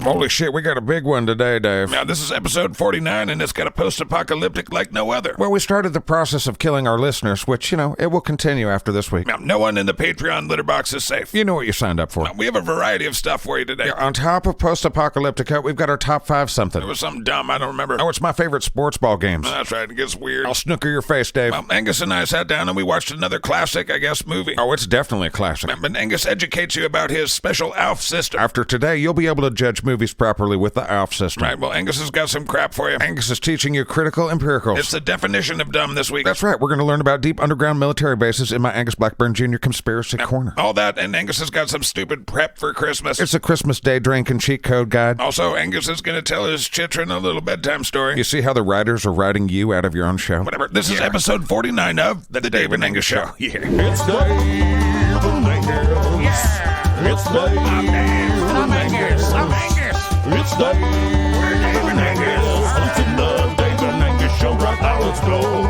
Holy shit, we got a big one today, Dave. Now, this is episode 49, and it's got a post-apocalyptic like no other. Well, we started the process of killing our listeners, which, it will continue after this week. Now, no one in the Patreon litter box is safe. You know what you signed up for. Now, we have a variety of stuff for you today. Yeah, on top of Post-Apocalyptica, we've got our top 5 something. It was something dumb, I don't remember. Oh, it's my favorite sportsball games. That's right, it gets weird. I'll snooker your face, Dave. Well, Angus and I sat down and we watched another classic, I guess, movie. Oh, it's definitely a classic. But Angus educates you about his special ALF system. After today, you'll be able to judge movies properly with the ALF system. Right, well, Angus has got some crap for you. Angus is teaching you critical empiricals. It's the definition of dumb this week. That's right, we're going to learn about deep underground military bases in my Angus Blackburn Jr. Conspiracy Corner. All that, and Angus has got some stupid prep for Christmas. It's a Christmas Day drink and cheat code guide. Also, Angus is going to tell his chitrin a little bedtime story. You see how the writers are writing you out of your own show? Whatever. This is episode 49 of The Dave and Angus Show. Yeah. It's Dave and Angus. Yeah. It's Dave and Angus. I'm Angus. It's Dave and Angus. Listen to the Dave and Angus Show right now. Let's go.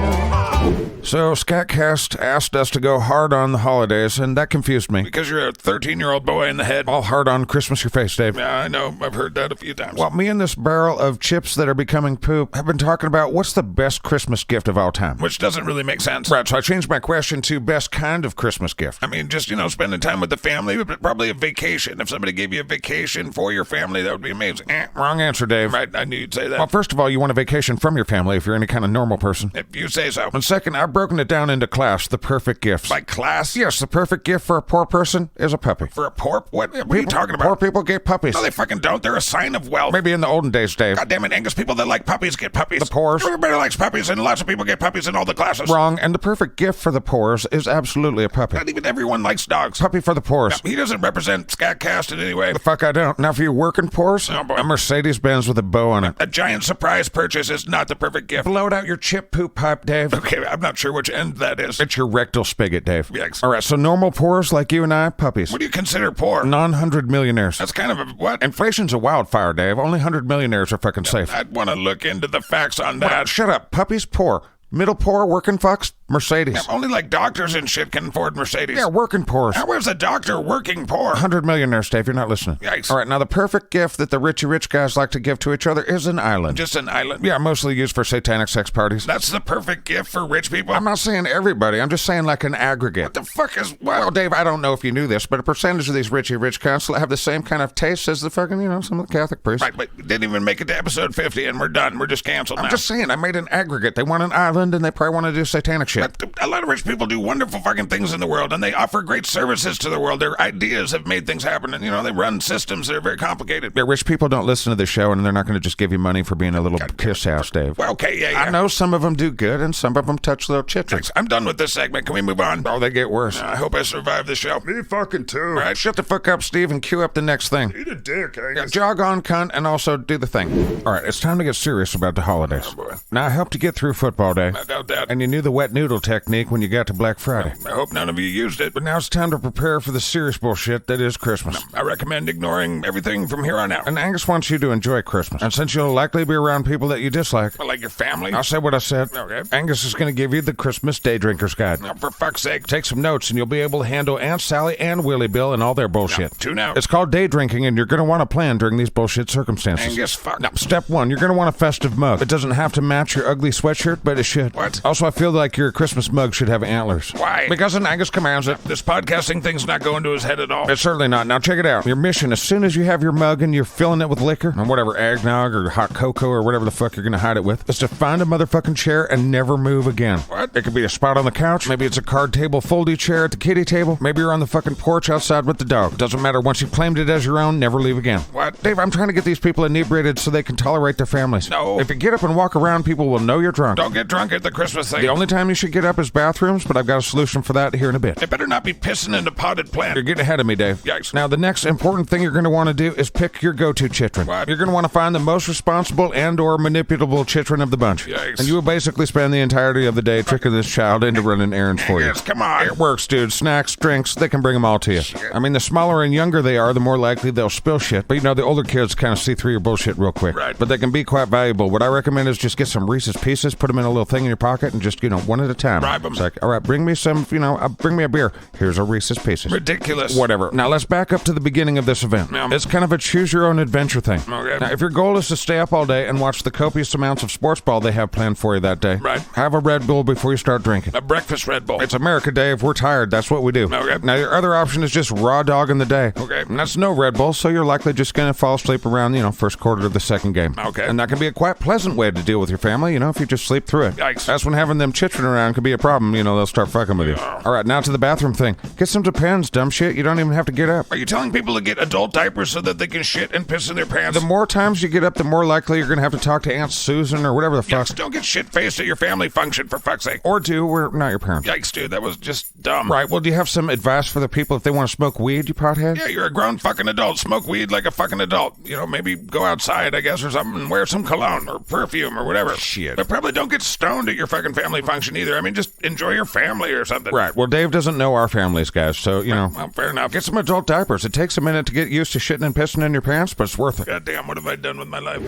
So, SKATCAST asked us to go hard on the holidays, and that confused me. Because you're a 13-year-old boy in the head. All hard on Christmas your face, Dave. Yeah, I know. I've heard that a few times. Well, me and this barrel of chips that are becoming poop have been talking about what's the best Christmas gift of all time. Which doesn't really make sense. Right, so I changed my question to best kind of Christmas gift. I mean, just, spending time with the family, but probably a vacation. If somebody gave you a vacation for your family, that would be amazing. Wrong answer, Dave. Right, I knew you'd say that. Well, first of all, you want a vacation from your family if you're any kind of normal person. If you say so. And second, I've broken it down into class, the perfect gifts. Like class? Yes, the perfect gift for a poor person is a puppy. For a poor? What are you talking about? Poor people get puppies. No, they fucking don't. They're a sign of wealth. Maybe in the olden days, Dave. God damn it, Angus, people that like puppies get puppies. The poors? Everybody likes puppies, and lots of people get puppies in all the classes. Wrong, and the perfect gift for the poors is absolutely a puppy. Not even everyone likes dogs. Puppy for the poors. No, he doesn't represent SKATCAST in any way. The fuck I don't. Now for you working poors, a Mercedes-Benz with a bow on it. A giant surprise purchase is not the perfect gift. Blow out your chip poop pipe, Dave. Okay, I'm not sure which end that is. It's your rectal spigot, Dave. Yikes. All right, so normal poors like you and I, puppies. What do you consider poor? Non-100 millionaires. That's kind of a what? Inflation's a wildfire, Dave. Only 100 millionaires are fucking safe. I'd want to look into the facts on that. Well, shut up. Puppies poor. Middle poor, working fucks, Mercedes. Yeah, only like doctors and shit can afford Mercedes. Yeah, working poor. Now, where's a doctor working poor? 100 millionaires, Dave. You're not listening. Yikes. All right, now the perfect gift that the richy rich guys like to give to each other is an island. Just an island? Yeah, mostly used for satanic sex parties. That's the perfect gift for rich people? I'm not saying everybody. I'm just saying like an aggregate. What the fuck is... Well, Dave, I don't know if you knew this, but a percentage of these richy rich cunts have the same kind of taste as the fucking, some of the Catholic priests. Right, but didn't even make it to episode 50 and we're done. We're just canceled now. I'm just saying, I made an aggregate. They want an island and they probably want to do satanic shit. A lot of rich people do wonderful fucking things in the world, and they offer great services to the world. Their ideas have made things happen, and, they run systems that are very complicated. Yeah, rich people don't listen to the show, and they're not going to just give you money for being a little piss house, Dave. Well, okay, yeah. I know some of them do good, and some of them touch little chitricks. I'm done with this segment. Can we move on? Oh, they get worse. I hope I survive the show. Me fucking too. All right, shut the fuck up, Steve, and cue up the next thing. Eat a dick, Angus. Yeah, jog on, cunt, and also do the thing. All right, it's time to get serious about the holidays. Oh, boy. Now, I helped you get through football day. I doubt that. And you knew the wet noodle technique when you got to Black Friday. I hope none of you used it. But now it's time to prepare for the serious bullshit that is Christmas. I recommend ignoring everything from here on out. And Angus wants you to enjoy Christmas. And since you'll likely be around people that you dislike, well, like your family, I'll say what I said. Okay. Angus is going to give you the Christmas Day Drinker's Guide. Now, for fuck's sake, take some notes and you'll be able to handle Aunt Sally and Willie Bill and all their bullshit. Tune out. It's called day drinking, and you're going to want to plan during these bullshit circumstances. Angus, fuck. Now, step 1, you're going to want a festive mug. It doesn't have to match your ugly sweatshirt, but it should. What? Also, I feel like your Christmas mug should have antlers. Why? Because Angus commands it. This podcasting thing's not going to his head at all. It's certainly not. Now check it out. Your mission, as soon as you have your mug and you're filling it with liquor, or whatever, eggnog or hot cocoa or whatever the fuck you're going to hide it with, is to find a motherfucking chair and never move again. What? It could be a spot on the couch. Maybe it's a card table foldy chair at the kiddie table. Maybe you're on the fucking porch outside with the dog. Doesn't matter. Once you've claimed it as your own, never leave again. What? Dave, I'm trying to get these people inebriated so they can tolerate their families. No. If you get up and walk around, people will know you're drunk. Don't get drunk at the Christmas thing. The only time you should get up is bathrooms, but I've got a solution for that here in a bit. It better not be pissing in a potted plant. You're getting ahead of me, Dave. Yikes. Now, the next important thing you're going to want to do is pick your go-to chitrin. What? You're going to want to find the most responsible and or manipulable chitrin of the bunch. Yikes. And you will basically spend the entirety of the day tricking this child into running errands for you. Yes, come on. It works, dude. Snacks, drinks, they can bring them all to you. I mean, the smaller and younger they are, the more likely they'll spill shit. But, the The older kids kind of see through your bullshit real quick. Right. But they can be quite valuable. What I recommend is just get some Reese's Pieces, put them in a little thing in your pocket, and just, one at a time. Bribe 'em. It's like, all right, bring me some, bring me a beer. Here's a Reese's Pieces. Ridiculous. Whatever. Now let's back up to the beginning of this event. Yeah. It's kind of a choose-your-own-adventure thing. Okay. Now, if your goal is to stay up all day and watch the copious amounts of sports ball they have planned for you that day, Right. have a Red Bull before you start drinking. A breakfast Red Bull. It's America, Dave. We're tired. That's what we do. Okay. Now, your other option is just raw dog in the day. Okay. And that's no Red Bull, so you're likely just going to fall asleep around, first quarter of the second game. Okay. And that can be a quite pleasant way to deal with your family, if you just sleep through it. Yikes. That's when having them chitrin around could be a problem. They'll start fucking with you. All right, now to the bathroom thing. Get some Depends, dumb shit. You don't even have to get up. Are you telling people to get adult diapers so that they can shit and piss in their pants? The more times you get up, the more likely you're going to have to talk to Aunt Susan or whatever the fuck. Yes, don't get shit-faced at your family function, for fuck's sake. Or do. We're not your parents. Yikes, dude, that was just dumb. Right, well, do you have some advice for the people if they want to smoke weed, you pothead? Yeah, you're a grown fucking adult. Smoke weed like a fucking adult. Maybe go outside, I guess, or something, and wear some cologne or perfume or whatever. Shit. But probably don't get stoned at your fucking family function either. I mean, just enjoy your family or something. Right, well, Dave doesn't know our families, guys, so, Well, fair enough. Get some adult diapers. It takes a minute to get used to shitting and pissing in your pants, but it's worth it. God damn, what have I done with my life?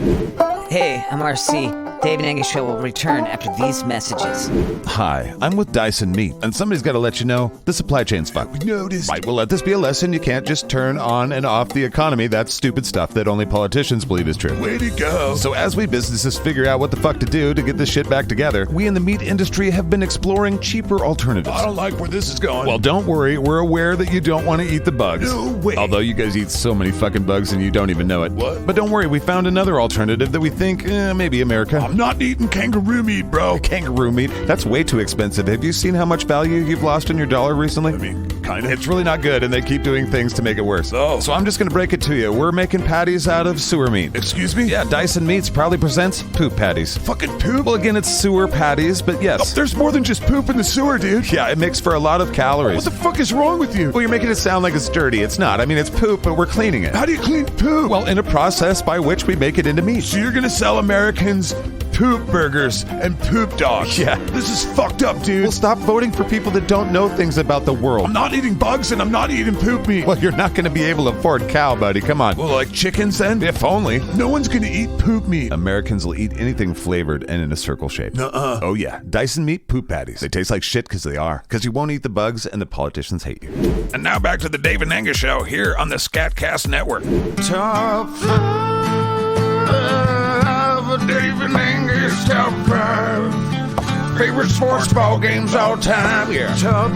Hey, I'm RC. Dave and Angus Show will return after these messages. Hi, I'm with Dyson Meat, and somebody's got to let you know the supply chain's fucked. Noticed. Right, well, let this be a lesson. You can't just turn on and off the economy. That's stupid stuff that only politicians believe is true. Way to go. So as we businesses figure out what the fuck to do to get this shit back together, we in the meat industry have been exploring cheaper alternatives. I don't like where this is going. Well, don't worry. We're aware that you don't want to eat the bugs. No way. Although you guys eat so many fucking bugs and you don't even know it. What? But don't worry. We found another alternative that we think, maybe America. I'm not eating kangaroo meat, bro. Kangaroo meat. That's way too expensive. Have you seen how much value you've lost in your dollar recently? I mean, kind of. It's really not good, and they keep doing things to make it worse. Oh. So I'm just going to break it to you. We're making patties out of sewer meat. Excuse me? Yeah, Dyson Meats proudly presents poop patties. Fucking poop? Well, again, it's sewer patties, but yes. There's more than just poop in the sewer, dude. Yeah, it makes for a lot of calories. What the fuck is wrong with you? Well, you're making it sound like it's dirty. It's not. I mean, it's poop, but we're cleaning it. How do you clean poop? Well, in a process by which we make it into meat. So you're gonna sell Americans poop burgers and poop dogs? Yeah. This is fucked up, dude. Well, stop voting for people that don't know things about the world. I'm not eating bugs and I'm not eating poop meat. Well, you're not going to be able to afford cow, buddy. Come on. Well, like chickens then? If only. No one's gonna eat poop meat. Americans will eat anything flavored and in a circle shape. Nuh-uh. Oh, yeah. Dyson Meat poop patties. They taste like shit because they are. Because you won't eat the bugs and the politicians hate you. And now back to the Dave and Angus Show here on the SKATCAST Network. Top 5, Dave and Angus, top 5. Favorite sports ball games all time, yeah. Top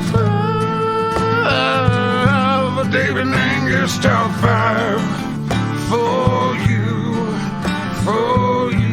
5, Dave and Angus, top 5. For you, for you.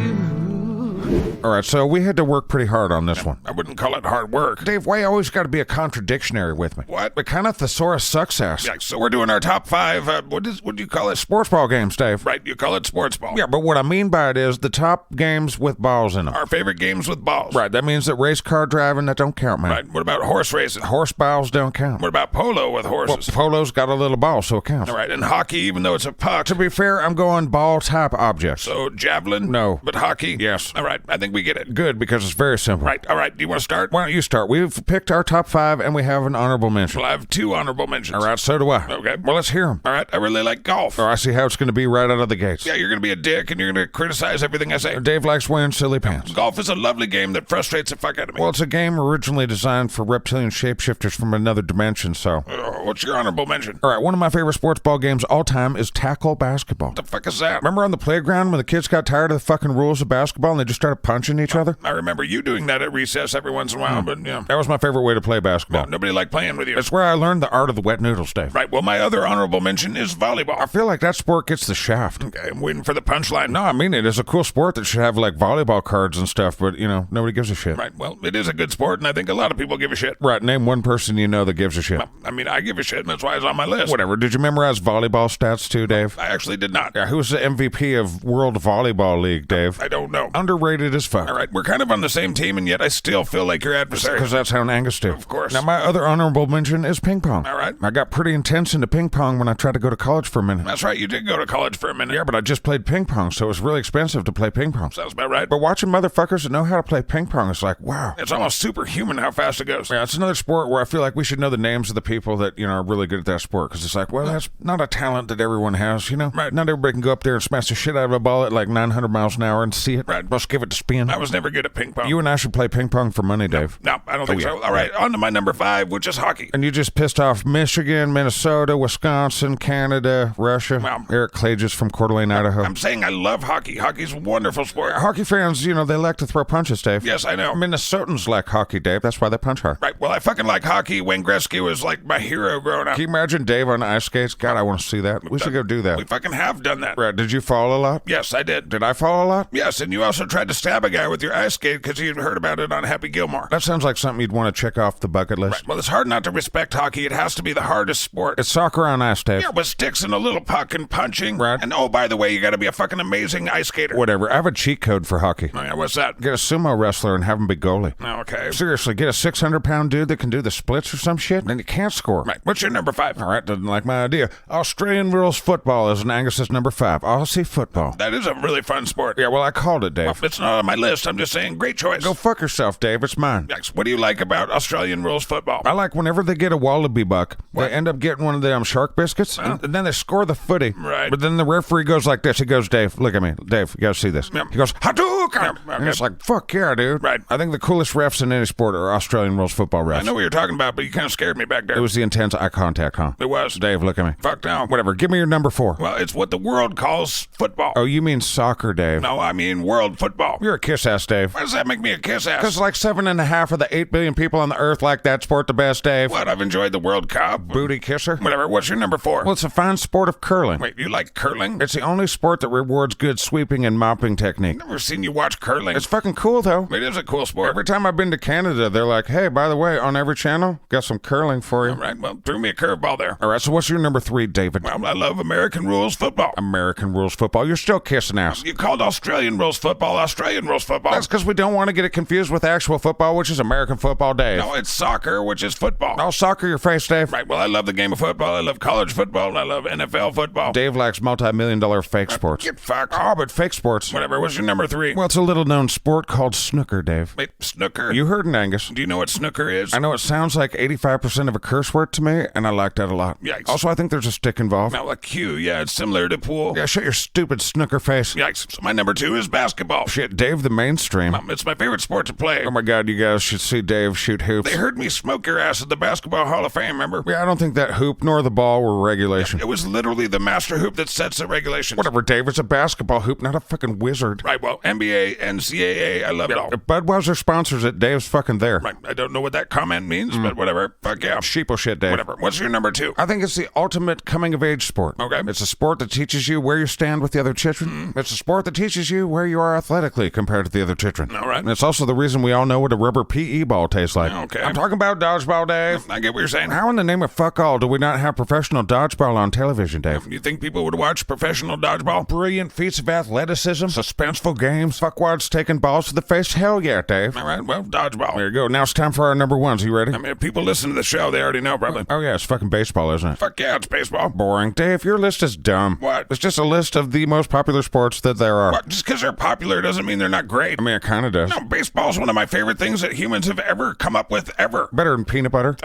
All right, so we had to work pretty hard on this one. I wouldn't call it hard work. Dave, why you always got to be a contradictionary with me? What? But kind of thesaurus sucks ass. Yeah, so we're doing our top 5, what do you call it? Sports ball games, Dave. Right, you call it sports ball. Yeah, but what I mean by it is the top games with balls in them. Our favorite games with balls. Right, that means that race car driving, that don't count, man. Right, what about horse racing? Horse balls don't count. What about polo with Well, horses? polo's got a little ball, so it counts. All right, and hockey, even though it's a puck. To be fair, I'm going ball-type objects. So javelin? No. But hockey? Yes. All right, I think we get it. Good, because it's very simple. Right, all right, do you want to start? Why don't you start? We've picked our top 5, and we have an honorable mention. Well, I have 2 honorable mentions. All right, so do I. Okay. Well, let's hear them. All right, I really like golf. Or I see how it's going to be right out of the gates. Yeah, you're going to be a dick and you're going to criticize everything I say. Dave likes wearing silly pants. Golf is a lovely game that frustrates the fuck out of me. Well, it's a game originally designed for reptilian shapeshifters from another dimension, so... What's your honorable mention? All right, one of my favorite sports ball games all time is tackle basketball. What the fuck is that? Remember on the playground when the kids got tired of the fucking rules of basketball and they just started punching each other? I remember you doing that at recess every once in a while, but yeah. That was my favorite way to play basketball. Nobody liked playing with you. It's where I learned the art of the wet noodles, Dave. Right, well, my other honorable mention is volleyball. I feel like that sport gets the shaft. Okay, I'm waiting for the punchline. No, I mean it. It's a cool sport that should have like volleyball cards and stuff, but nobody gives a shit. Right, well, it is a good sport, and I think a lot of people give a shit. Right, name one person you know that gives a shit. I mean, I give a shit, and that's why it's on my list. Whatever. Did you memorize volleyball stats too, Dave? I actually did not. Yeah, who's the MVP of World Volleyball League, Dave? I don't know. Underrated as fuck. fuck. All right, we're kind of on the same team, and yet I still feel like your adversary. Because that's how an Angus do. Of course. Now, my other honorable mention is ping pong. All right. I got pretty intense into ping pong when I tried to go to college for a minute. That's right, you did go to college for a minute. Yeah, but I just played ping pong, so it was really expensive to play ping pong. Sounds about right. But watching motherfuckers that know how to play ping pong is like, wow. It's almost superhuman how fast it goes. Yeah, it's another sport where I feel like we should know the names of the people that, are really good at that sport. Because it's like, well, that's not a talent that everyone has, Right. Not everybody can go up there and smash the shit out of a ball at like 900 miles an hour and see it. Right. Let's give it to spin. I was never good at ping pong. You and I should play ping pong for money, Dave. No, I don't think so. All right, on to my number 5, which is hockey. And you just pissed off Michigan, Minnesota, Wisconsin, Canada, Russia. Well, Eric Clages from Coeur d'Alene, Idaho. I'm saying I love hockey. Hockey's a wonderful sport. Hockey fans, they like to throw punches, Dave. Yes, I know. Minnesotans like hockey, Dave. That's why they punch hard. Right, well, I fucking like hockey. Wayne Gretzky was like my hero growing up. Can you imagine Dave on ice skates? God, I want to see that. We should go do that. We fucking have done that. Right, did you fall a lot? Yes, I did. Did I fall a lot? Yes, and you also tried to stab a guy with your ice skate because you'd heard about it on Happy Gilmore. That sounds like something you'd want to check off the bucket list. Right, well, it's hard not to respect hockey. It has to be the hardest sport. It's soccer on ice, Dave. Yeah, with sticks and a little puck and punching. Right. And oh, by the way, you got to be a fucking amazing ice skater. Whatever. I have a cheat code for hockey. Oh, yeah, what's that? Get a sumo wrestler and have him be goalie. Oh, okay. Seriously, get a 600-pound dude that can do the splits or some shit, then you can't score. Right. What's your number 5? All right, doesn't like my idea. Australian rules football is an Angus's number 5. Aussie football. That is a really fun sport. Yeah, well, I called it, Dave. Well, it's not on my list. I'm just saying, great choice. Go fuck yourself, Dave. It's mine. Yikes. What do you like about Australian rules football? I like whenever they get a wallaby buck, What? they end up getting one of them shark biscuits, and then they score the footy. Right. But then the referee goes like this. He goes, Dave, look at me. Dave, you gotta see this. Yep. He goes, Hadouken! Yep, And okay. it's like, fuck yeah, dude. Right. I think the coolest refs in any sport are Australian rules football refs. I know what you're talking about, but you kind of scared me back there. It was the intense eye contact, huh? It was. Dave, look at me. Fuck no. Whatever. Give me your number 4. Well, it's what the world calls football. Oh, you mean soccer, Dave? No, I mean world football. You're a kiss ass, Dave. Why does that make me a kiss ass? Because like 7.5 of the 8 billion people on the earth like that sport the best, Dave. What? I've enjoyed the World Cup. Booty kisser? Whatever. What's your number 4? Well, it's a fine sport of curling. Wait, you like curling? It's the only sport that rewards good sweeping and mopping technique. Never seen you watch curling. It's fucking cool, though. It is a cool sport. Every time I've been to Canada, they're like, hey, by the way, on every channel, got some curling for you. All right, well, threw me a curveball there. All right, so what's your number 3, David? Well, I love American rules football. American rules football. You're still kissing ass. You called Australian rules football Australian rules football. That's because we don't want to get it confused with actual football, which is American football, Dave. No, it's soccer, which is football. I'll soccer your face, Dave. Right, well, I love the game of football. I love college football. I love NFL football. Dave likes multi-million-dollar fake sports. Get fucked. Oh, but fake sports. Whatever. What's your number 3? Well, it's a little-known sport called snooker, Dave. Wait, snooker? You heard it, Angus. Do you know what snooker is? I know it sounds like 85% of a curse word to me, and I like that a lot. Yikes. Also, I think there's a stick involved. Now, a cue. Yeah, it's similar to pool. Yeah, shut your stupid snooker face. Yikes. So my number 2 is basketball. Shit, Dave the mainstream. It's my favorite sport to play. Oh my God, you guys should see Dave shoot hoops. They heard me smoke your ass at the Basketball Hall of Fame, remember? Yeah, I don't think that hoop nor the ball were regulation. It was literally the master hoop that sets the regulations. Whatever, Dave, it's a basketball hoop, not a fucking wizard. Right, well, NBA, NCAA, I love it all. If Budweiser sponsors it, Dave's fucking there. Right, I don't know what that comment means, but whatever. Fuck yeah. Sheeple shit, Dave. Whatever. What's your number 2? I think it's the ultimate coming-of-age sport. Okay. It's a sport that teaches you where you stand with the other children. It's a sport that teaches you where you are athletically compared to the other children. All right. And it's also the reason we all know what a rubber PE ball tastes like. Okay. I'm talking about dodgeball, Dave. I get what you're saying. How in the name of fuck all do we not have professional dodgeball on television, Dave? You think people would watch professional dodgeball? Brilliant feats of athleticism, suspenseful games, fuckwads taking balls to the face. Hell yeah, Dave. All right, well, dodgeball. There you go. Now it's time for our number 1s. You ready? I mean, if people listen to the show, they already know, probably. Oh yeah, it's fucking baseball, isn't it? Fuck yeah, it's baseball. Boring. Dave, your list is dumb. What? It's just a list of the most popular sports that there are. What? Just because they're popular doesn't mean they're not great. I mean, it kind of does. No, baseball's one of my favorite things that humans have ever come up with, ever. Better than peanut butter.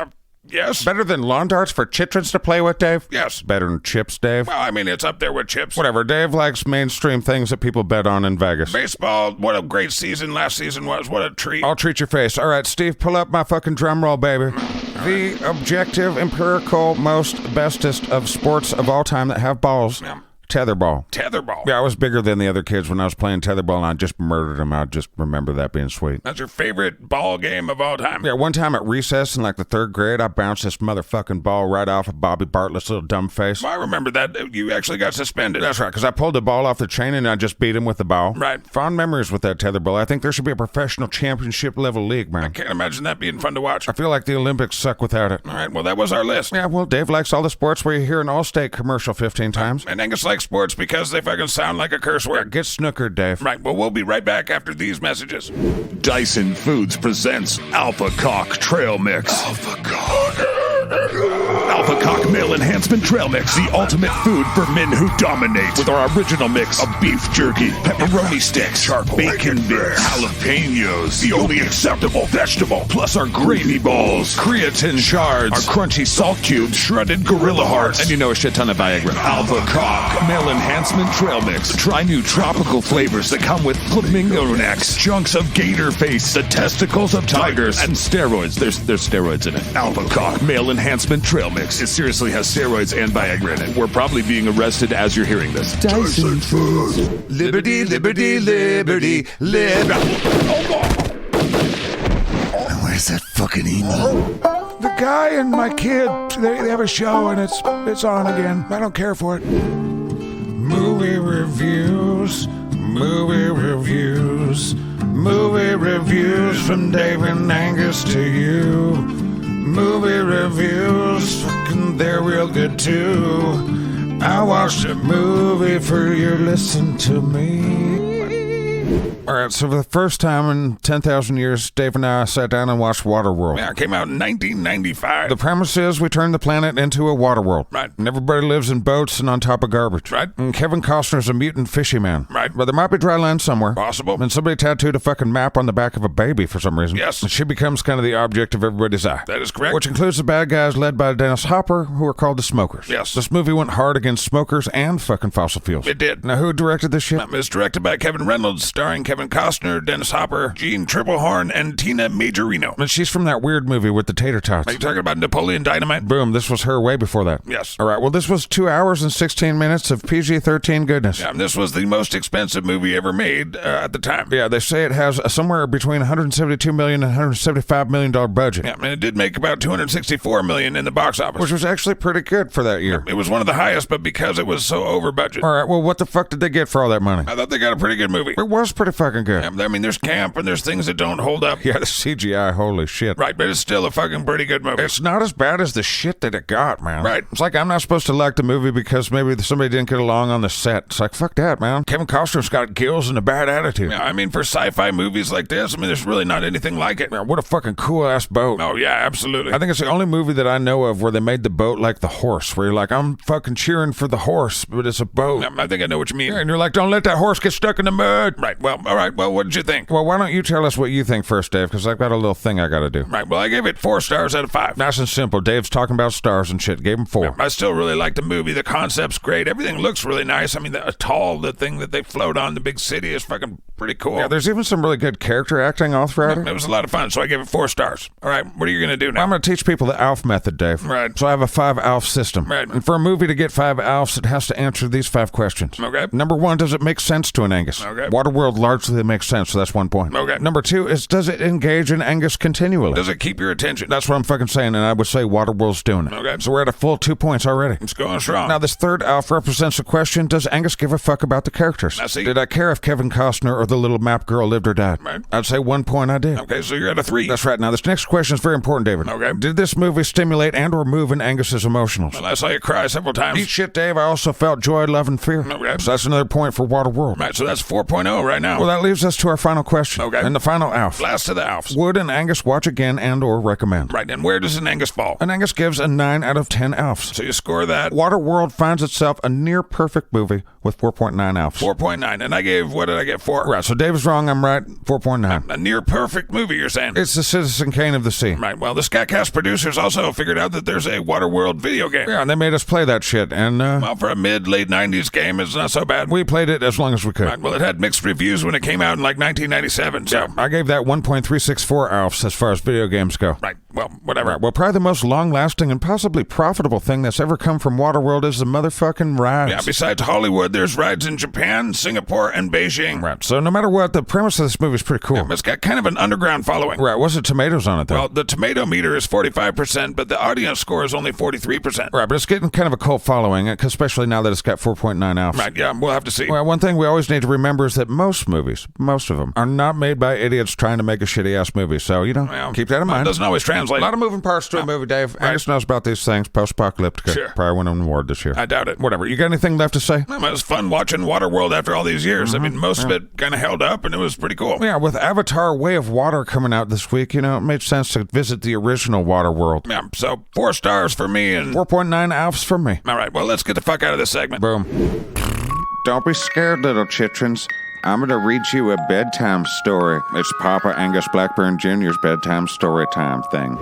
Yes. Better than lawn darts for chitrons to play with, Dave? Yes. Better than chips, Dave? Well, I mean, it's up there with chips. Whatever. Dave likes mainstream things that people bet on in Vegas. Baseball, what a great season last season was. What a treat. I'll treat your face. All right, Steve, pull up my fucking drum roll, baby. The objective, empirical, most bestest of sports of all time that have balls. Yeah. Tetherball. Tetherball. Yeah, I was bigger than the other kids when I was playing tetherball, and I just murdered them. I just remember that being sweet. That's your favorite ball game of all time. Yeah, one time at recess in like the 3rd grade, I bounced this motherfucking ball right off of Bobby Bartlett's little dumb face. Well, I remember that. You actually got suspended. That's right, because I pulled the ball off the chain and I just beat him with the ball. Right. Fond memories with that tetherball. I think there should be a professional championship level league, man. Can't imagine that being fun to watch. I feel like the Olympics suck without it. All right, well, that was our list. Yeah, well, Dave likes all the sports where you hear an Allstate commercial 15 times. And Angus likes exports because they fucking sound like a curse word. Get snookered, Dave. Right, well, we'll be right back after these messages. Dyson Foods presents Alpha Cock Trail Mix. Alpha Cock Male Enhancement Trail Mix, the ultimate food for men who dominate. With our original mix of beef jerky, pepperoni sticks, bacon bits, jalapenos, the only acceptable vegetable, plus our gravy balls, creatine shards, our crunchy salt cubes, shredded gorilla hearts, and you know a shit ton of Viagra. Alpha Cock Male Enhancement Trail Mix. Try new tropical flavors that come with flamingo necks, chunks of gator face, the testicles of tigers, and steroids. There's steroids in it. Alpha Cock Male Enhancement Trail Mix. It seriously has steroids and Viagra in it. We're probably being arrested as you're hearing this. Dyson Foods. Liberty, liberty, liberty, liberty. Where's that fucking email? The guy and my kid, they have a show and it's on again. I don't care for it. Movie reviews from Dave and Angus to you. Movie reviews, fucking they're real good too. I watched a movie for you, listen to me. Alright, so for the first time in 10,000 years, Dave and I sat down and watched Waterworld. Yeah, it came out in 1995. The premise is we turn the planet into a waterworld. Right. And everybody lives in boats and on top of garbage. Right. And Kevin Costner's a mutant fishy man. Right. But there might be dry land somewhere. Possible. And somebody tattooed a fucking map on the back of a baby for some reason. Yes. And she becomes kind of the object of everybody's eye. That is correct. Which includes the bad guys led by Dennis Hopper, who are called the Smokers. Yes. This movie went hard against smokers and fucking fossil fuels. It did. Now, who directed this shit? It was directed by Kevin Reynolds, starring Kevin Costner, Dennis Hopper, Gene Triplehorn, and Tina Majorino. And she's from that weird movie with the tater tots. Are you talking about Napoleon Dynamite? Boom, this was her way before that. Yes. All right, well, this was 2 hours and 16 minutes of PG-13 goodness. Yeah, and this was the most expensive movie ever made at the time. Yeah, they say it has somewhere between $172 million and $175 million budget. Yeah, and it did make about $264 million in the box office. Which was actually pretty good for that year. It was one of the highest, but because it was so over budget. All right, well, what the fuck did they get for all that money? I thought they got a pretty good movie. It was pretty fucking good. Yeah, I mean, there's camp and there's things that don't hold up. Yeah, the CGI, holy shit. Right, but it's still a fucking pretty good movie. It's not as bad as the shit that it got, man. Right. It's like I'm not supposed to like the movie because maybe somebody didn't get along on the set. It's like, fuck that, man. Kevin Costner's got gills and a bad attitude. Yeah, I mean, for sci-fi movies like this, I mean, there's really not anything like it. Man, what a fucking cool-ass boat. Oh, yeah, absolutely. I think it's the only movie that I know of where they made the boat like the horse, where you're like, I'm fucking cheering for the horse, but it's a boat. I think I know what you mean. Yeah, and you're like, don't let that horse get stuck in the mud. Right, well, all right, well, what did you think? Well, why don't you tell us what you think first, Dave, because I've got a little thing I gotta do. Right, well, I gave it 4 stars out of 5. Nice and simple. Dave's talking about stars and shit. Gave him 4. I still really like the movie. The concept's great. Everything looks really nice. I mean, the atoll, the thing that they float on, the big city is fucking pretty cool. Yeah, there's even some really good character acting all throughout it. It was a lot of fun, so I gave it 4 stars. All right, what are you gonna do now? I'm gonna teach people the ALF method, Dave. Right. So I have a 5 ALF system. Right. And for a movie to get 5 ALFs, it has to answer these 5 questions. Okay. Number 1, does it make sense to an Angus? Okay. Waterworld largely makes sense, so that's 1 point. Okay. Number 2 is, does it engage in Angus continually? Does it keep your attention? That's what I'm fucking saying, and I would say Waterworld's doing it. Okay. So we're at a full 2 points already. It's going strong. Now, this third ALF represents the question, does Angus give a fuck about the characters? I see. Did I care if Kevin Costner or the little map girl lived or died? Right. I'd say 1 point I did. Okay, so you're at a 3. That's right. Now, this next question is very important, David. Okay. Did this movie stimulate and or move in Angus's emotionals? Well, I saw you cry several times. Eat shit, Dave. I also felt joy, love, and fear. Okay. So that's another point for Waterworld. Right, so that's 4.0 right now. Well, that leaves us to our final question. Okay. And the final ALF. Last of the ALFs. Would an Angus watch again and or recommend? Right, and where does an Angus fall? An Angus gives a 9 out of 10 ALFs. So you score that. Waterworld finds itself a near perfect movie with 4.9 ALFs. 4.9, and I gave, what did I get, 4? Right, so Dave is wrong, I'm right, 4.9. A near perfect movie, you're saying? It's the Citizen Kane of the sea. Right, well, the SKATCAST producers also figured out that there's a Waterworld video game. Yeah, and they made us play that shit, and well, for a mid-late 90s game, it's not so bad. We played it as long as we could. Right, well, it had mixed reviews when it came out in like 1997, so. Yeah, I gave that 1.364 ALFs as far as video games go. Right, well, whatever. Right, well, probably the most long-lasting and possibly profitable thing that's ever come from Waterworld is the motherfucking rides. Yeah, besides Hollywood, there's rides in Japan, Singapore, and Beijing. Right, so no matter what, the premise of this movie is pretty cool. Yeah, it's got kind of an underground following. Right, what's the tomatoes on it, though? Well, the tomato meter is 45%, but the audience score is only 43%. Right, but it's getting kind of a cult following, especially now that it's got 4.9 ALFs. Right, yeah, we'll have to see. Well, one thing we always need to remember is that most movies movies, most of them, are not made by idiots trying to make a shitty-ass movie. So, keep that in mind. It doesn't always translate. A lot of moving parts to a movie, Dave. Angus knows about these things. Post Apocalyptica. Sure. Probably won an award this year. I doubt it. Whatever. You got anything left to say? It was fun watching Waterworld after all these years. I mean, most of it kind of held up, and it was pretty cool. Yeah, with Avatar Way of Water coming out this week, it made sense to visit the original Waterworld. Yeah, so 4 stars for me and... 4.9 alfs for me. All right, well, let's get the fuck out of this segment. Boom. Don't be scared, little chitrons. I'm going to read you a bedtime story. It's Papa Angus Blackburn Jr.'s bedtime story time thing.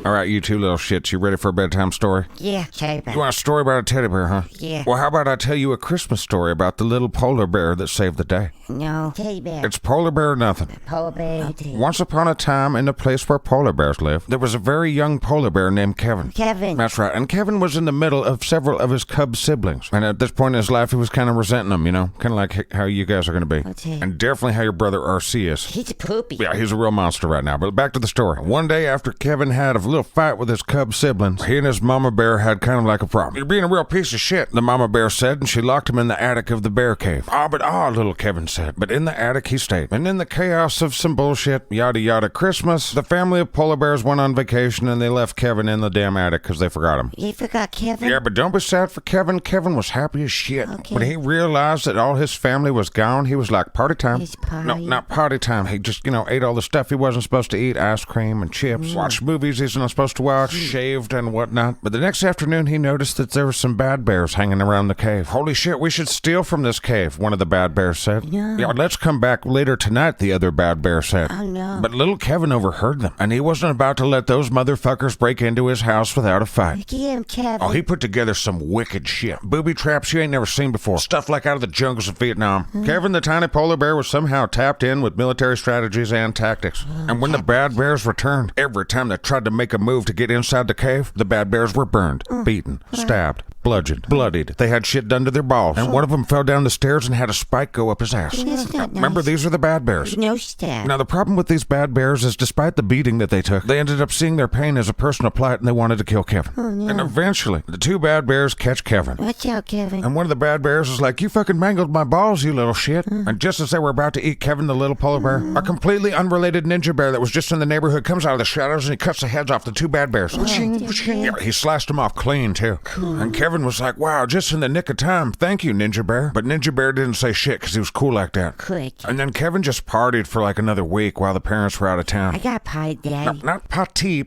All right, you two little shits, you ready for a bedtime story? Yeah, teddy bear. You want a story about a teddy bear, huh? Yeah. Well, how about I tell you a Christmas story about the little polar bear that saved the day? No, teddy bear. It's polar bear or nothing. Polar bear. Okay. Once upon a time, in the place where polar bears live, there was a very young polar bear named Kevin. Kevin. That's right, and Kevin was in the middle of several of his cub siblings. And at this point in his life, he was kind of resenting them, kind of like how you guys are going to be. Okay. And definitely how your brother RC is. He's a poopy. Yeah, he's a real monster right now. But back to the story. One day after Kevin had a little fight with his cub siblings, he and his mama bear had kind of like a problem. "You're being a real piece of shit," the mama bear said, and she locked him in the attic of the bear cave. Little Kevin said. But in the attic he stayed. And in the chaos of some bullshit, yada yada Christmas, the family of polar bears went on vacation and they left Kevin in the damn attic because they forgot him. You forgot Kevin? Yeah, but don't be sad for Kevin. Kevin was happy as shit. Okay. When he realized that all his family was gone, he was like, party time. It's party. No, not party time. He just, ate all the stuff he wasn't supposed to eat, ice cream and chips, watched movies he's not supposed to watch, shaved and whatnot. But the next afternoon, he noticed that there were some bad bears hanging around the cave. "Holy shit, we should steal from this cave," one of the bad bears said. Yeah. "Yeah, let's come back later tonight," the other bad bear said. Oh, no. But little Kevin overheard them, and he wasn't about to let those motherfuckers break into his house without a fight. Get him, Kevin. Oh, he put together some wicked shit. Booby traps you ain't never seen before. Stuff like out of the jungles of Vietnam. Kevin the tiny polar bear was somehow tapped in with military strategies and tactics. And when the bad bears returned, every time they tried to make a move to get inside the cave, the bad bears were burned, beaten, stabbed, bludgeoned, bloodied. They had shit done to their balls. And one of them fell down the stairs and had a spike go up his ass. That's not Remember, nice. these are the bad bears. No stab. Now, the problem with these bad bears is despite the beating that they took, they ended up seeing their pain as a personal plight and they wanted to kill Kevin. Oh, no. And eventually, the two bad bears catch Kevin. Watch out, Kevin. And one of the bad bears is like, "You fucking mangled my balls, you little shit." And just as they were about to eat Kevin the little polar bear, a completely unrelated ninja bear that was just in the neighborhood comes out of the shadows and he cuts the heads off the two bad bears. Yeah, he slashed them off clean, too. And Kevin was like, "Wow, just in the nick of time. Thank you, Ninja Bear." But Ninja Bear didn't say shit because he was cool like that. Quick. And then Kevin just partied for like another week while the parents were out of town. I got pie, Daddy. Not party.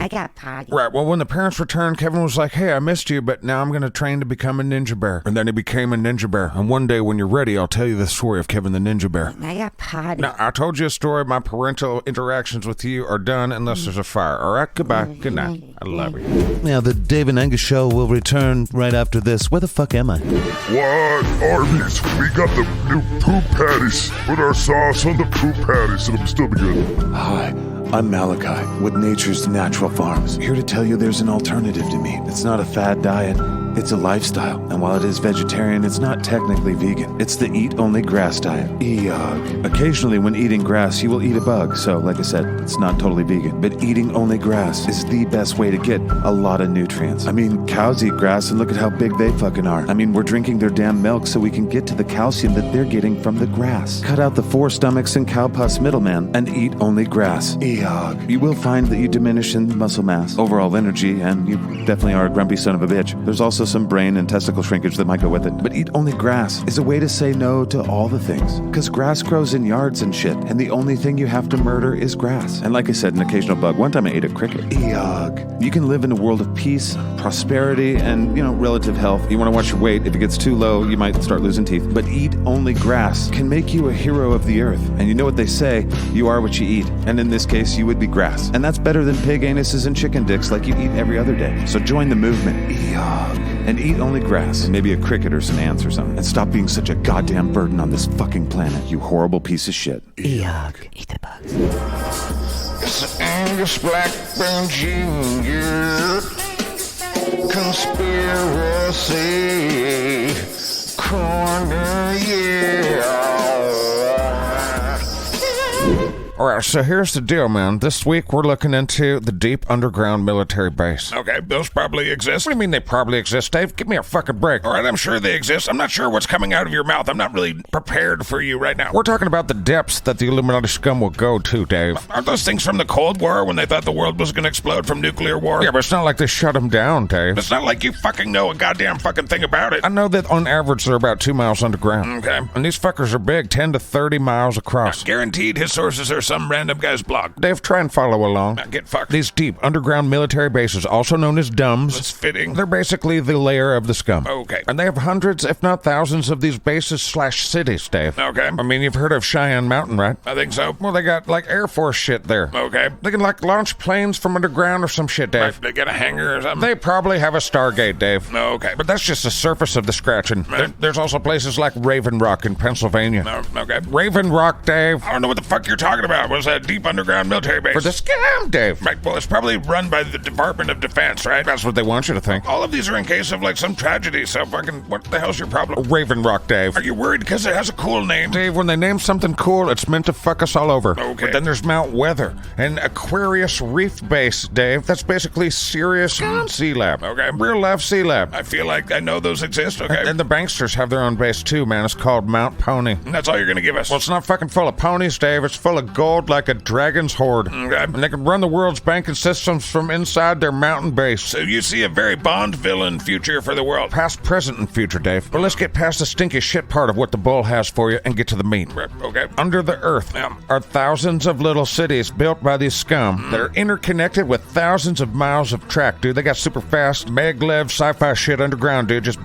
I got pie. Right, well, when the parents returned, Kevin was like, "Hey, I missed you, but now I'm going to train to become a ninja bear." And then he became a ninja bear. And one day when you're ready, I'll tell you the story of Kevin the ninja bear. I got pie. Now, I told you a story. My parental interactions with you are done unless there's a fire. All right, goodbye. Good night. I love you. Now, the Dave and Angus show will return right after this. Where the fuck am I? What? Arby's, we got the new poop patties. Put our sauce on the poop patties, it'll still be good. Hi, I'm Malachi with Nature's Natural Farms. Here to tell you there's an alternative to meat. It's not a fad diet. It's a lifestyle, and while it is vegetarian, it's not technically vegan. It's the eat-only grass diet. Eog. Occasionally, when eating grass, you will eat a bug, so like I said, it's not totally vegan. But eating only grass is the best way to get a lot of nutrients. I mean, cows eat grass, and look at how big they fucking are. I mean, we're drinking their damn milk so we can get to the calcium that they're getting from the grass. Cut out the 4 stomachs and cow pus middleman, and eat only grass. Eog. You will find that you diminish in muscle mass, overall energy, and you definitely are a grumpy son of a bitch. There's also some brain and testicle shrinkage that might go with it. But eat only grass is a way to say no to all the things. Because grass grows in yards and shit, and the only thing you have to murder is grass. And like I said, an occasional bug. One time I ate a cricket. Eog. You can live in a world of peace, prosperity, and, relative health. You want to watch your weight. If it gets too low, you might start losing teeth. But eat only grass can make you a hero of the earth. And you know what they say, you are what you eat. And in this case, you would be grass. And that's better than pig anuses and chicken dicks like you eat every other day. So join the movement. Eog. And eat only grass, and maybe a cricket or some ants or something. And stop being such a goddamn burden on this fucking planet, you horrible piece of shit. Eog. Eat the bugs. It's Angus Blackburn Jr. Conspiracy Corner, yeah. All right, so here's the deal, man. This week we're looking into the deep underground military base. Okay, those probably exist. What do you mean they probably exist, Dave? Give me a fucking break. All right, I'm sure they exist. I'm not sure what's coming out of your mouth. I'm not really prepared for you right now. We're talking about the depths that the Illuminati scum will go to, Dave. Aren't those things from the Cold War when they thought the world was going to explode from nuclear war? Yeah, but it's not like they shut them down, Dave. It's not like you fucking know a goddamn fucking thing about it. I know that on average they're about 2 miles underground. Okay. And these fuckers are big, 10 to 30 miles across. Guaranteed his sources are some random guy's blog. Dave, try and follow along. Get fucked. These deep underground military bases, also known as D.U.M.Bs, That's fitting. they're basically the lair of the scum. Okay. And they have hundreds, if not thousands, of these bases/cities, Dave. Okay. I mean, you've heard of Cheyenne Mountain, right? I think so. Well, they got, like, Air Force shit there. Okay. They can, like, launch planes from underground or some shit, Dave. They got a hangar or something? They probably have a Stargate, Dave. Okay. But that's just the surface of the scratching. There's also places like Raven Rock in Pennsylvania. Okay. Raven Rock, Dave. I don't know what the fuck you're talking about. Was that deep underground military base? For the scam, Dave. Right, well, it's probably run by the Department of Defense, right? That's what they want you to think. All of these are in case of, like, some tragedy, so fucking, what the hell's your problem? Raven Rock, Dave. Are you worried because it has a cool name? Dave, when they name something cool, it's meant to fuck us all over. Okay. But then there's Mount Weather and Aquarius Reef Base, Dave. That's basically Sirius Sea Lab. Okay. Real life Sea Lab. I feel like I know those exist, okay? And the banksters have their own base too, man. It's called Mount Pony. And that's all you're gonna give us? Well, it's not fucking full of ponies, Dave. It's full of gold like a dragon's hoard. Okay. And they can run the world's banking systems from inside their mountain base. So you see a very Bond villain future for the world. Past, present, and future, Dave. But let's get past the stinky shit part of what the bull has for you and get to the meat. Right, okay. Under the earth are thousands of little cities built by these scum that are interconnected with thousands of miles of track, dude. They got super fast, maglev sci-fi shit underground, dude. Just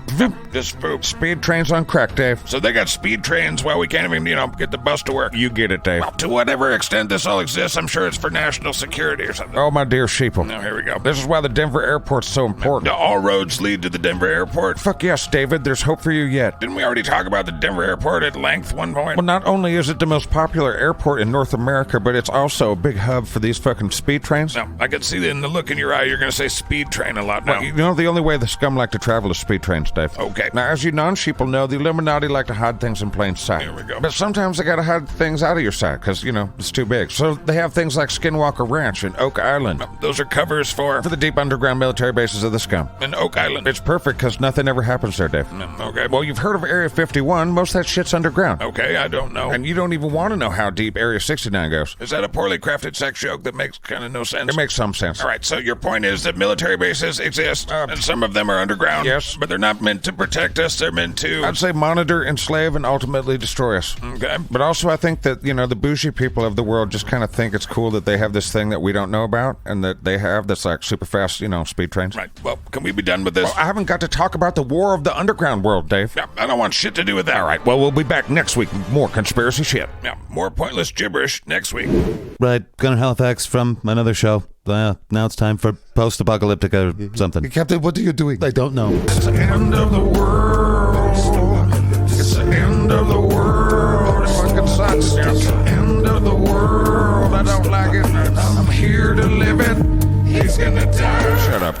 poop. Speed trains on crack, Dave. So they got speed trains while we can't even, get the bus to work. You get it, Dave. Well, to whatever extent this all exists, I'm sure it's for national security or something. Oh, my dear sheeple. Now, here we go. This is why the Denver airport's so important. All roads lead to the Denver airport. Fuck yes, David. There's hope for you yet. Didn't we already talk about the Denver airport at length one point? Well, not only is it the most popular airport in North America, but it's also a big hub for these fucking speed trains. No, I can see in the look in your eye you're going to say speed train a lot now. Well, you know, the only way the scum like to travel is speed trains, Dave. Okay. Now, as you non-sheeple know, the Illuminati like to hide things in plain sight. Here we go. But sometimes they gotta hide things out of your sight, because, it's too big. So they have things like Skinwalker Ranch and Oak Island. Those are covers for For the deep underground military bases of the scum. an Oak Island. It's perfect because nothing ever happens there, Dave. Okay. Well, you've heard of Area 51. Most of that shit's underground. Okay, I don't know. And you don't even want to know how deep Area 69 goes. Is that a poorly crafted sex joke that makes kind of no sense? It makes some sense. All right, so your point is that military bases exist, and some of them are underground. Yes. But they're not meant to protect us. They're meant to... I'd say monitor, enslave, and ultimately destroy us. Okay. But also I think that, the bougie people of the world just kind of think it's cool that they have this thing that we don't know about and that they have that's like super fast, speed trains. Right. Well, can we be done with this? Well, I haven't got to talk about the war of the underground world, Dave. Yeah, I don't want shit to do with that. All right, well, we'll be back next week with more conspiracy shit. Yeah, more pointless gibberish next week. Right, Gunnar Halifax from another show. Now it's time for Post Apocalyptica or something. Captain, what are you doing? I don't know. It's the end of the world. It's the end of the world. It fucking sucks. It's the end of the world. I don't like it. I'm here to live it. He's gonna die. Shut up.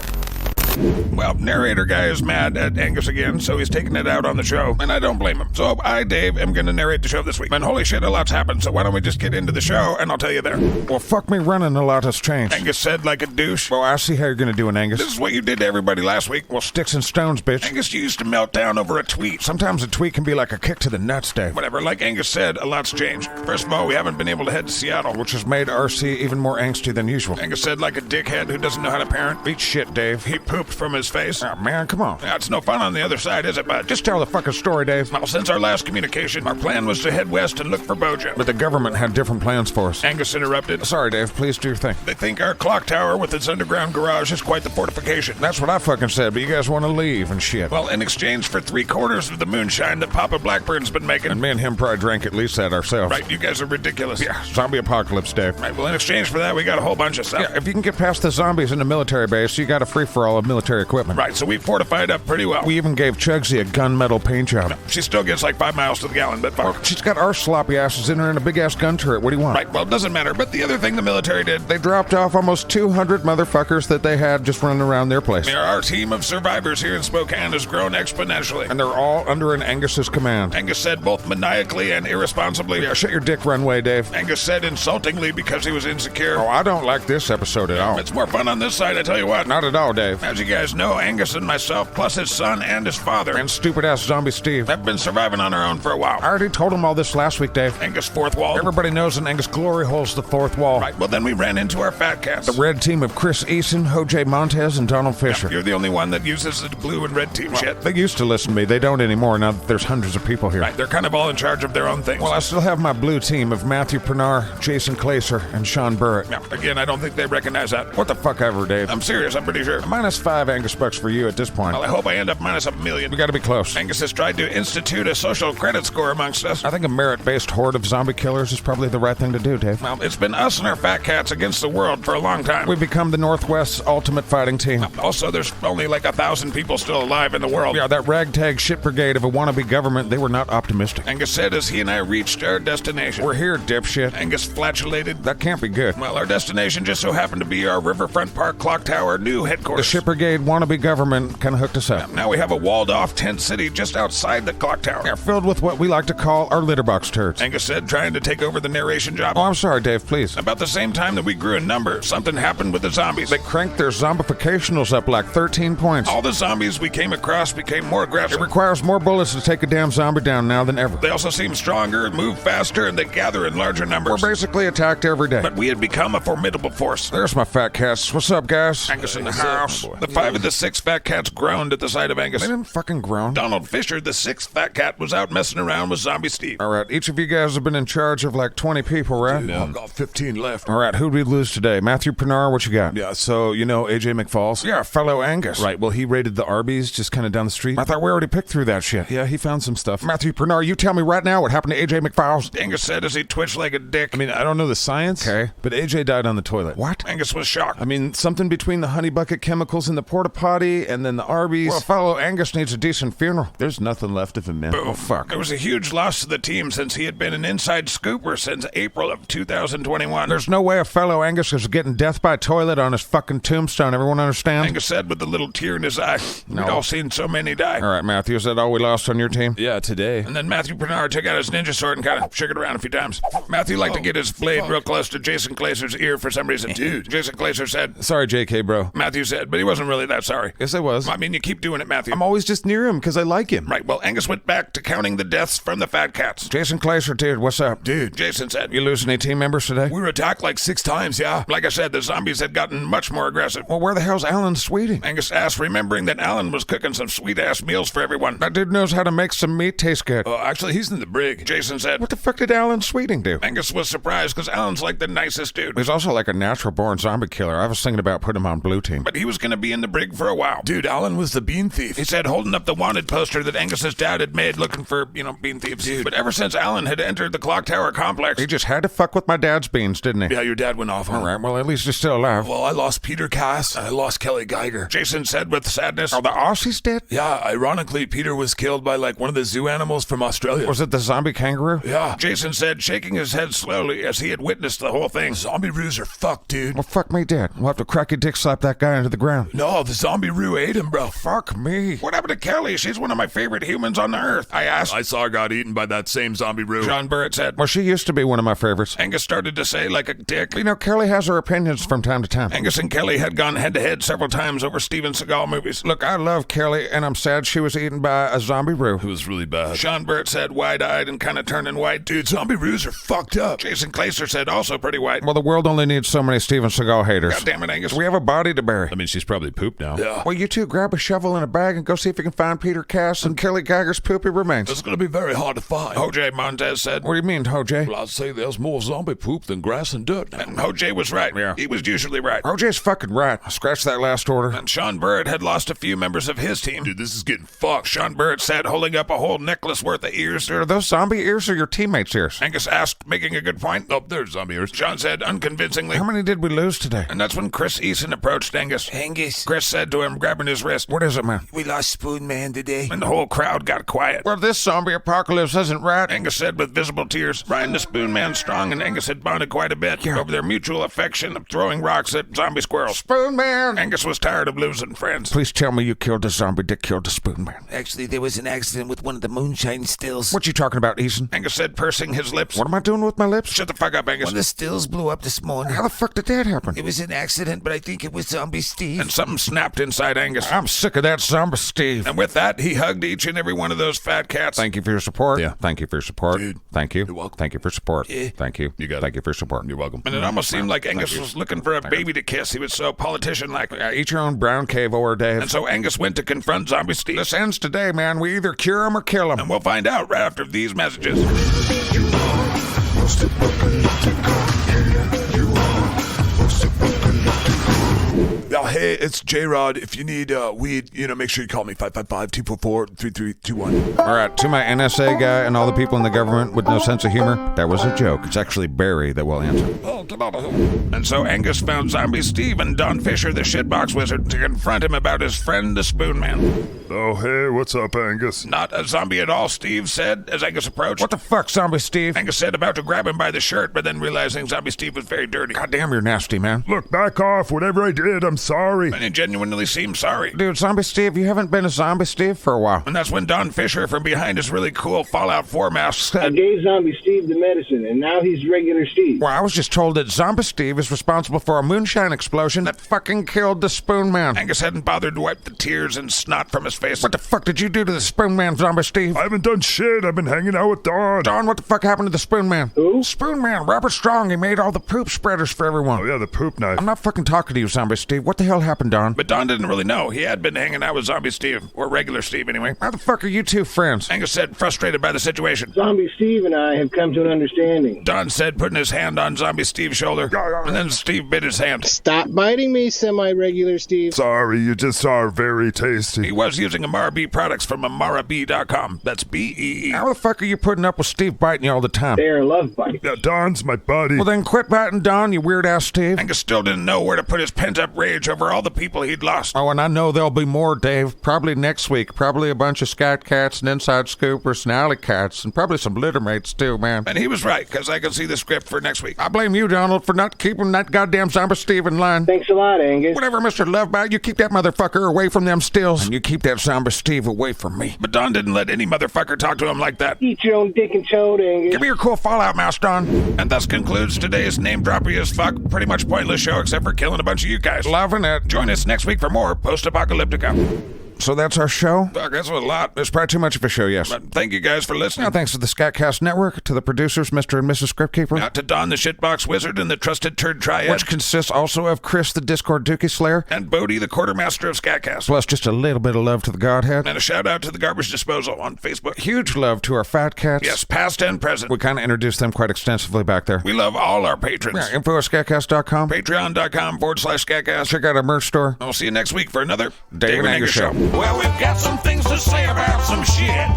Well, narrator guy is mad at Angus again, so he's taking it out on the show, and I don't blame him. So I, Dave, am going to narrate the show this week. And holy shit, a lot's happened, so why don't we just get into the show, and I'll tell you there. Well, fuck me running, a lot has changed. Angus said like a douche. Well, I see how you're going to do it, Angus. This is what you did to everybody last week. Well, sticks and stones, bitch. Angus, you used to melt down over a tweet. Sometimes a tweet can be like a kick to the nuts, Dave. Whatever, like Angus said, a lot's changed. First of all, we haven't been able to head to Seattle, Which has made RC even more angsty than usual. Angus said like a dickhead who doesn't know how to parent. Eat shit, Dave. He pooped from his face. Oh, man, come on. That's no fun on the other side, is it, bud? Just tell the fucking story, Dave. Well, since our last communication, our plan was to head west and look for Bojo. But the government had different plans for us. Angus interrupted. Sorry, Dave. Please do your thing. They think our clock tower with its underground garage is quite the fortification. That's what I fucking said, but you guys want to leave and shit. Well, in exchange for 3/4 of the moonshine that Papa Blackburn's been making. And me and him probably drank at least that ourselves. Right, you guys are ridiculous. Yeah, zombie apocalypse, Dave. Right, well, in exchange for that, we got a whole bunch of stuff. Yeah, if you can get past the zombies in the military base, you got a free-for-all of military equipment. Right, so we we fortified up pretty well. We even gave Chugsy a gunmetal paint job. No, she still gets like 5 miles to the gallon, but fuck. She's got our sloppy asses in her in a big-ass gun turret. What do you want? Right, well, it doesn't matter. But the other thing the military did, they dropped off almost 200 motherfuckers that they had just running around their place. Our team of survivors here in Spokane has grown exponentially. And they're all under an Angus's command. Angus said both maniacally and irresponsibly. Yeah, shut your dick runway, Dave. Angus said insultingly because he was insecure. Oh, I don't like this episode at all. It's more fun on this side, I tell you what. Not at all, Dave. As you guys know, Angus and myself, plus his son and his father, and stupid-ass zombie Steve, have been surviving on our own for a while. I already told him all this last week, Dave. Angus fourth wall. Everybody knows an Angus glory hole's the fourth wall. Right, well then we ran into our fat cats. The red team of Chris Eason, Jose Montez, and Donald Fisher. You're the only one that uses the blue and red team shit. They used to listen to me. They don't anymore now that there's hundreds of people here. Right, they're kind of all in charge of their own things. Well, I still have my blue team of Matthew Pernar, Jason Klaser, and Sean Burrett. Yeah, again, I don't think they recognize that. What the fuck ever, Dave? I'm serious, I'm pretty sure. -5 Angus bucks for you at this point. Well, I hope I end up minus $1 million. We gotta be close. Angus has tried to institute a social credit score amongst us. I think a merit-based horde of zombie killers is probably the right thing to do, Dave. Well, it's been us and our fat cats against the world for a long time. We've become the Northwest's ultimate fighting team. Also, there's only like 1,000 people still alive in the world. Yeah, that ragtag shit brigade of a wannabe government, they were not optimistic. Angus said as he and I reached our destination. We're here, dipshit. Angus flatulated. That can't be good. Well, our destination just so happened to be our Riverfront Park Clock Tower new headquarters. The ship brigade wannabe government kind of hooked us up. Now we have a walled-off tent city just outside the clock tower. They're filled with what we like to call our litterbox turds. Angus said, trying to take over the narration job. Oh, I'm sorry, Dave, please. About the same time that we grew in number, something happened with the zombies. They cranked their zombificationals up like 13 points. All the zombies we came across became more aggressive. It requires more bullets to take a damn zombie down now than ever. They also seem stronger, move faster, and they gather in larger numbers. We're basically attacked every day. But we had become a formidable force. There's my fat cats. What's up, guys? Angus in the house. The 5 of the 6 fat cats groaned at the sight of Angus. They didn't fucking groan. Donald Fisher, the 6th fat cat, was out messing around with zombie Steve. All right, each of you guys have been in charge of like 20 people, right? Yeah, I've got 15 left. All right, who'd we lose today? Matthew Pernar, what you got? Yeah, so you know AJ McFalls? Yeah, fellow Angus. Right, well, he raided the Arby's just kind of down the street. I thought we already picked through that shit. Yeah, he found some stuff. Matthew Pernar, you tell me right now what happened to AJ McFalls. Angus said as he twitched like a dick. I mean, I don't know the science, okay, but AJ died on the toilet. What? Angus was shocked. I mean, something between the honey bucket chemicals in the porta potty and then the Arby's. Well, fellow Angus needs a decent funeral. There's nothing left of him, man. Oh, fuck. It was a huge loss to the team since he had been an inside scooper since April of 2021. There's no way a fellow Angus is getting death by toilet on his fucking tombstone. Everyone understand? Angus said with a little tear in his eye. No. We'd all seen so many die. All right, Matthew, is that all we lost on your team? Yeah, today. And then Matthew Pernar took out his ninja sword and kind of shook it around a few times. Matthew liked to get his blade real close to Jason Klaser's ear for some reason. Dude, Jason Klaser said. Sorry, JK, bro. Matthew said, but he wasn't really that sorry. Yes, I was. I mean, you keep doing it, Matthew. I'm always just near him because I like him. Right, well, Angus went back to counting the deaths from the fat cats. Jason Klaser, dude, what's up? Dude. Jason said, you lose any team members today? We were attacked like 6 times, yeah. Like I said, the zombies had gotten much more aggressive. Well, where the hell's Alan Sweeting? Angus asked, remembering that Alan was cooking some sweet-ass meals for everyone. That dude knows how to make some meat taste good. Actually, he's in the brig. Jason said, what the fuck did Alan Sweeting do? Angus was surprised because Alan's like the nicest dude. He's also like a natural-born zombie killer. I was thinking about putting him on blue team. But he was going to be in the brig for a while. Dude, Alan was the bean thief. He said, holding up the wanted poster that Angus's dad had made looking for, bean thieves. Dude. But ever since Alan had entered the clock tower complex, he just had to fuck with my dad's beans, didn't he? Yeah, your dad went off on him. All right, well, at least he's still alive. Well, I lost Peter Cass. I lost Kelly Geiger. Jason said with sadness. Oh, the Aussie's dead? Yeah, ironically, Peter was killed by like one of the zoo animals from Australia. Was it the zombie kangaroo? Yeah. Jason said, shaking his head slowly as he had witnessed the whole thing. Zombie roos are fucked, dude. Well, fuck me, Dad. We'll have to crack your dick slap that guy into the ground. No, the zombie roo ate him, bro. Fuck me. What happened to Kelly? She's one of my favorite humans on the earth. I asked. I saw her got eaten by that same zombie roo. Sean Burrett said. Well, she used to be one of my favorites. Angus started to say like a dick. Kelly has her opinions from time to time. Angus and Kelly had gone head-to-head several times over Steven Seagal movies. Look, I love Kelly, and I'm sad she was eaten by a zombie roo. It was really bad. Sean Burrett said, wide-eyed and kind of turning white. Dude, zombie roos are fucked up. Jason Klaser said, also pretty white. Well, the world only needs so many Steven Seagal haters. God damn it, Angus. We have a body to bury. I mean, she's probably pooped now. Yeah. Well, you two grab a shovel and a bag and go see if you can find Peter Cass and Kelly Geiger's poopy remains. It's going to be very hard to find. Jose Montez said. What do you mean, Jose? Well, I'd say there's more zombie poop than grass and dirt now. And Jose was right. Yeah. He was usually right. Jose's fucking right. Scratch that last order. And Sean Burrett had lost a few members of his team. Dude, this is getting fucked. Sean Burrett said, holding up a whole necklace worth of ears. Are those zombie ears or your teammates' ears? Angus asked, making a good point. Oh, there's zombie ears. Sean said, unconvincingly. How many did we lose today? And that's when Chris Eason approached Angus. Angus. Chris said to him, grabbing in his wrist. What is it, man? We lost Spoon Man today. And the whole crowd got quiet. Well, this zombie apocalypse isn't right, Angus said with visible tears. Ryan the Spoon Man Strong and Angus had bonded quite a bit over their mutual affection of throwing rocks at zombie squirrels. Spoon Man! Angus was tired of losing friends. Please tell me you killed the zombie that killed the Spoon Man. Actually, there was an accident with one of the moonshine stills. What you talking about, Eason? Angus said, pursing his lips. What am I doing with my lips? Shut the fuck up, Angus. One of the stills blew up this morning. How the fuck did that happen? It was an accident, but I think it was Zombie Steve. And something snapped inside Angus. I'm sick of that zombie Steve. And with that, he hugged each and every one of those fat cats. Thank you for your support. Yeah. Thank you for your support. Dude. Thank you. You're welcome. Thank you for support. Yeah. Thank you. You got it. Thank you for support. You're welcome. And it almost seemed like Angus was looking for a baby to kiss. He was so politician-like. Eat your own brown cave over, Dave. And so Angus went to confront Zombie Steve. This ends today, man. We either cure him or kill him. And we'll find out right after these messages. Post Apocalyptica. Yeah, you are. Post Apocalyptica. Hey, it's J-Rod. If you need weed, make sure you call me 555-244-3321. All right, to my NSA guy and all the people in the government with no sense of humor, that was a joke. It's actually Barry that will answer. Oh, get out of here. And so Angus found Zombie Steve and Don Fisher, the shitbox wizard, to confront him about his friend, the Spoon Man. Oh, hey, what's up, Angus? Not a zombie at all, Steve said, as Angus approached. What the fuck, Zombie Steve? Angus said, about to grab him by the shirt, but then realizing Zombie Steve was very dirty. God damn, you're nasty, man. Look, back off. Whatever I did, I'm sorry. And he genuinely seemed sorry. Dude, Zombie Steve, you haven't been a Zombie Steve for a while. And that's when Don Fisher, from behind his really cool Fallout 4 mask, said, I gave Zombie Steve the medicine, and now he's regular Steve. Well, I was just told that Zombie Steve is responsible for a moonshine explosion that fucking killed the Spoon Man. Angus hadn't bothered to wipe the tears and snot from his face. What the fuck did you do to the Spoon Man, Zombie Steve? I haven't done shit. I've been hanging out with Don. Don, what the fuck happened to the Spoon Man? Who? Spoon Man, Robert Strong. He made all the poop spreaders for everyone. Oh, yeah, the poop knife. I'm not fucking talking to you, Zombie Steve. What the hell happened, Don? But Don didn't really know. He had been hanging out with Zombie Steve, or regular Steve anyway. How the fuck are you two friends? Angus said, frustrated by the situation. Zombie Steve and I have come to an understanding. Don said, putting his hand on Zombie Steve's shoulder, and then Steve bit his hand. Stop biting me, semi-regular Steve. Sorry, you just are very tasty. He was using Amara B products from AmaraB.com. That's B-E-E. How the fuck are you putting up with Steve biting you all the time? They're love bites. Yeah, Don's my buddy. Well, then quit biting Don, you weird-ass Steve. Angus still didn't know where to put his pent-up rage over all the people he'd lost. Oh, and I know there'll be more, Dave. Probably next week. Probably a bunch of scat cats and inside scoopers and alley cats and probably some littermates too, man. And he was right, because I can see the script for next week. I blame you, Donald, for not keeping that goddamn Zombie Steve in line. Thanks a lot, Angus. Whatever, Mr. Lovebite, you keep that motherfucker away from them stills. And you keep that Zombie Steve away from me. But Don didn't let any motherfucker talk to him like that. Eat your own dick and toad, Angus. Give me your cool Fallout mouse, Don. And thus concludes today's name-droppy as fuck, pretty much pointless show except for killing a bunch of you guys. Loving it. Join us next week for more Post Apocalyptica. So that's our show? Fuck, that's a lot. It's probably too much of a show, yes. But thank you guys for listening. Now, thanks to the SKATCAST Network, to the producers, Mr. and Mrs. Scriptkeeper. Now to Don the Shitbox Wizard and the Trusted Turd Triad. Which consists also of Chris the Discord Dookie Slayer. And Bodie the Quartermaster of SKATCAST. Plus just a little bit of love to the Godhead. And a shout out to the Garbage Disposal on Facebook. Huge love to our fat cats. Yes, past and present. We kind of introduced them quite extensively back there. We love all our patrons. Yeah, info at skatcast.com. Patreon.com/SKATCAST. Check out our merch store. I'll see you next week for another Dave and Angus Show. Well, we've got some things to say about some shit.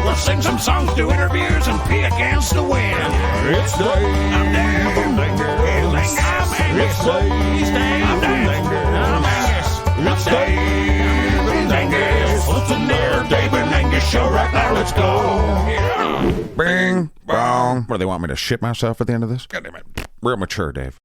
We'll sing some songs, do interviews, and pee against the wind. It's Dave. I'm Dave. I'm Angus. It's Dave. I'm Angus. It's Dave and Angus. What's in there? Dave and Angus show right now. Let's go. Bing, bong. What, do they want me to shit myself at the end of this? God damn it. Real mature, Dave.